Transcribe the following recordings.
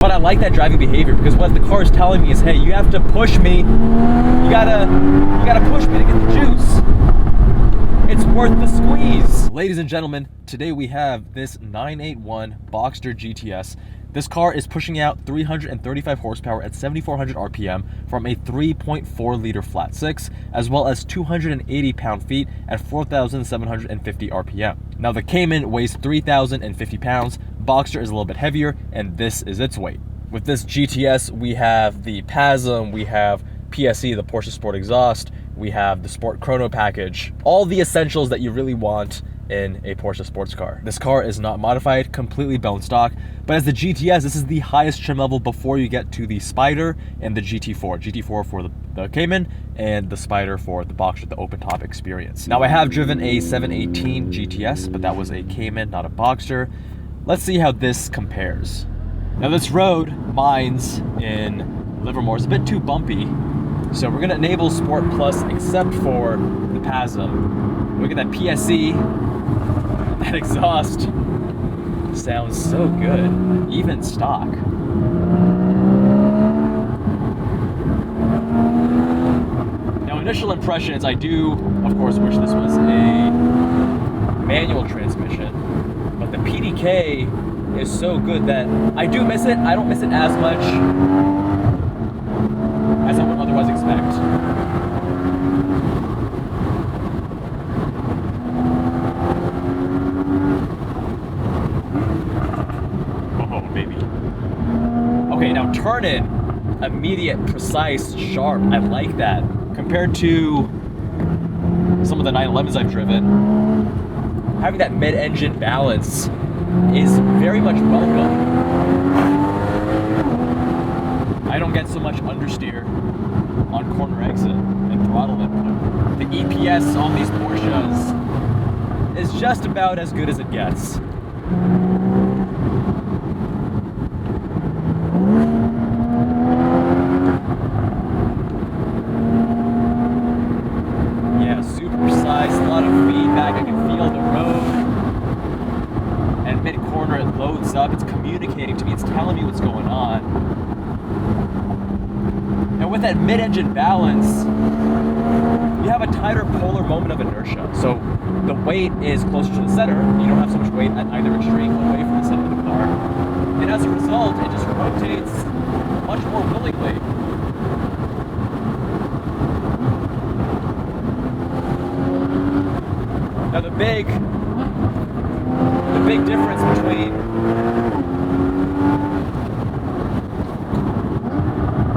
But I like that driving behavior because what the car is telling me is, hey, you have to push me. You gotta push me to get the juice. It's worth the squeeze. Ladies and gentlemen, today we have this 981 Boxster GTS. This car is pushing out 335 horsepower at 7,400 RPM from a 3.4 liter flat six, as well as 280 pound-feet at 4,750 RPM. Now the Cayman weighs 3,050 pounds, Boxster is a little bit heavier, and this is its weight. With this GTS, we have the PASM, we have PSE, the Porsche Sport Exhaust, we have the Sport Chrono package, all the essentials that you really want in a Porsche sports car. This car is not modified, completely bone stock, but as the GTS, this is the highest trim level before you get to the Spider and the GT4. GT4 for the Cayman and the Spider for the Boxster, the open top experience. Now I have driven a 718 GTS, but that was a Cayman, not a Boxster. Let's see how this compares. Now this road, mine's in Livermore, is a bit too bumpy, so we're gonna enable Sport Plus except for the PASM. Look at that PSE. That exhaust sounds so good, even stock. Now, initial impressions, I do, of course, wish this was a manual transmission, but the PDK is so good that I do miss it. I don't miss it as much as I would otherwise expect. Okay, now turn in, immediate, precise, sharp. I like that. Compared to some of the 911s I've driven, having that mid-engine balance is very much welcome. I don't get so much understeer on corner exit and throttle input. The EPS on these Porsches is just about as good as it gets. I can feel the road, and mid-corner it loads up, it's communicating to me, it's telling me what's going on. And with that mid-engine balance, you have a tighter polar moment of inertia. So the weight is closer to the center, you don't have so much weight at either extreme away from the center of the car. And as a result, it just rotates much more willingly. Now the big difference between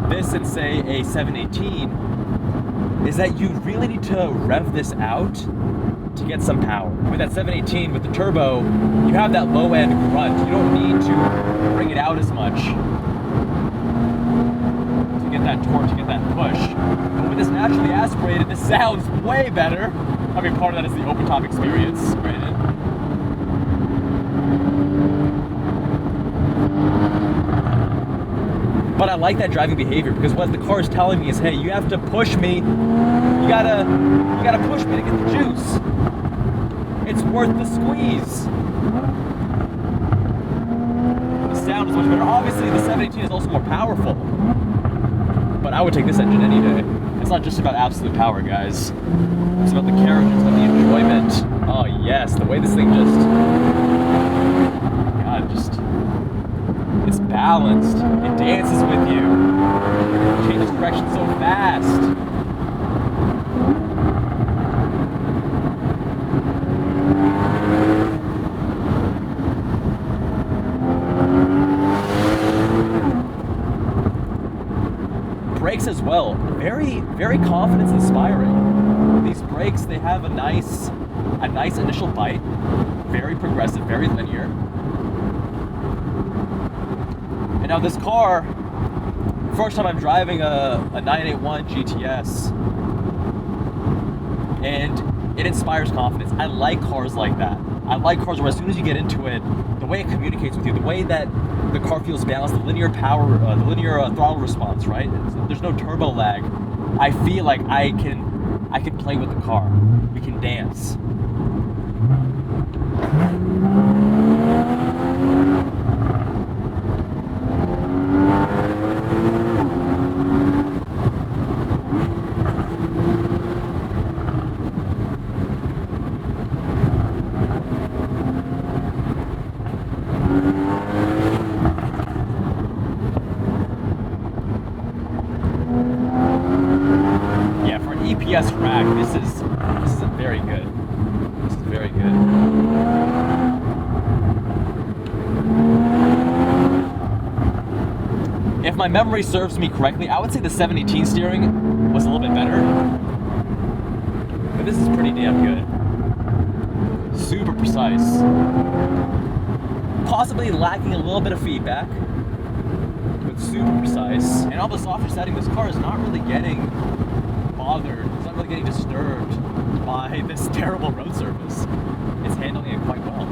this and say a 718 is that you really need to rev this out to get some power. With that 718, with the turbo, you have that low end grunt. You don't need to bring it out as much to get that torque, to get that push. But with this naturally aspirated, this sounds way better. I mean, part of that is the open top experience, granted. But I like that driving behavior because what the car is telling me is, hey, you have to push me. You gotta push me to get the juice. It's worth the squeeze. The sound is much better. Obviously, the 718 is also more powerful, but I would take this engine any day. It's not just about absolute power, guys. It's about the carriage, it's about the enjoyment. Oh yes, the way this thing it's balanced. It dances with you. It changes direction so fast. Brakes as well, very, very confidence inspiring. These brakes, they have a nice initial bite, very progressive, very linear. And now this car, first time I'm driving a 981 GTS, and it inspires confidence. I like cars like that. I like cars where as soon as you get into it, the way it communicates with you, the way that the car feels balanced, the linear power, the linear throttle response, right? There's no turbo lag. I feel like I can play with the car. We can dance. GTS rack. This is very good. This is very good. If my memory serves me correctly, I would say the 718 steering was a little bit better. But this is pretty damn good. Super precise. Possibly lacking a little bit of feedback, but super precise. And on the softer setting, this car is not really getting bothered. It's not really getting disturbed by this terrible road surface. It's handling it quite well.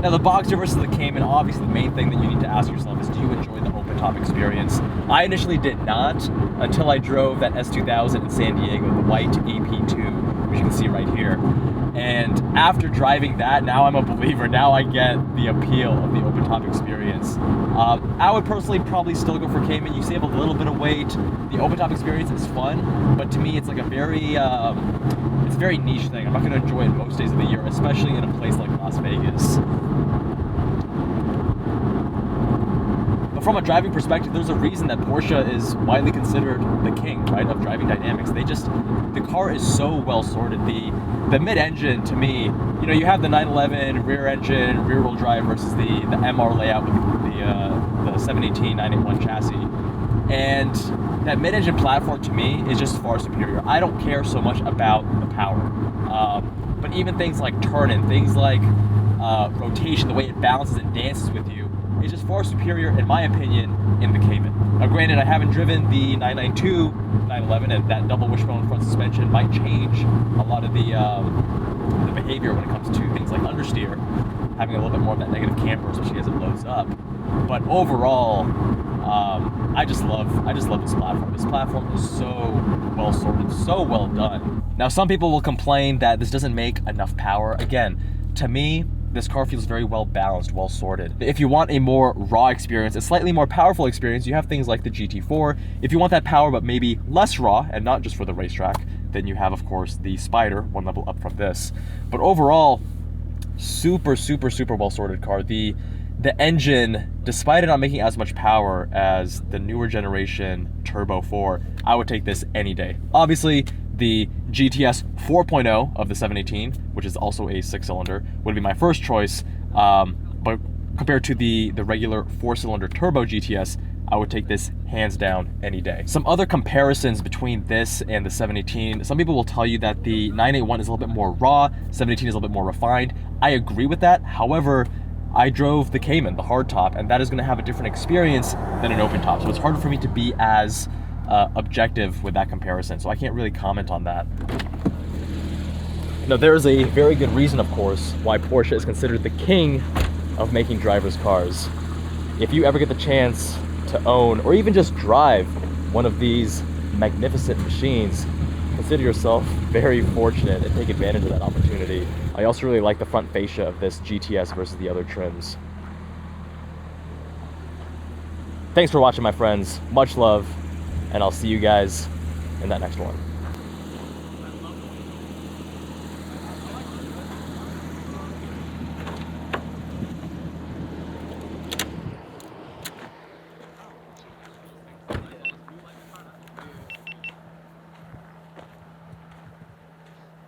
Now the Boxster versus the Cayman, obviously the main thing that you need to ask yourself is, do you enjoy the open top experience? I initially did not until I drove that S2000 in San Diego, the white AP2, which you can see right here. And after driving that, now I'm a believer. Now I get the appeal of the open top experience. I would personally probably still go for Cayman. You save a little bit of weight. The open top experience is fun, but to me it's like a very, it's a very niche thing. I'm not going to enjoy it most days of the year, especially in a place like Las Vegas. But from a driving perspective, there's a reason that Porsche is widely considered the king, right, of driving dynamics. The car is so well sorted. The mid-engine, to me, you know, you have the 911 rear engine, rear wheel drive versus the MR layout with the 718 981 chassis. And that mid-engine platform to me is just far superior. I don't care so much about the power, but even things like turning, things like rotation, the way it balances and dances with you, is just far superior, in my opinion, in the Cayman. Now granted, I haven't driven the 992 911, and that double wishbone front suspension might change a lot of the behavior when it comes to things like understeer, having a little bit more of that negative camber, especially as it loads up. But overall, I just love this platform. This platform is so well sorted, so well done. Now some people will complain that this doesn't make enough power. Again, to me, this car feels very well balanced, well sorted. If you want a more raw experience, a slightly more powerful experience, you have things like the GT4. If you want that power but maybe less raw, and not just for the racetrack, then you have, of course, the Spider, one level up from this. But overall, super, super, super well sorted car. The engine, despite it not making as much power as the newer generation Turbo 4, I would take this any day. Obviously, the GTS 4.0 of the 718, which is also a 6-cylinder, would be my first choice, but compared to the regular 4-cylinder turbo GTS, I would take this hands down any day. Some other comparisons between this and the 718, some people will tell you that the 981 is a little bit more raw, 718 is a little bit more refined. I agree with that. However, I drove the Cayman, the hardtop, and that is going to have a different experience than an open top, so it's harder for me to be as objective with that comparison, so I can't really comment on that. Now, there is a very good reason, of course, why Porsche is considered the king of making drivers' cars. If you ever get the chance to own or even just drive one of these magnificent machines, consider yourself very fortunate and take advantage of that opportunity. I also really like the front fascia of this GTS versus the other trims. Thanks for watching, my friends. Much love, and I'll see you guys in that next one.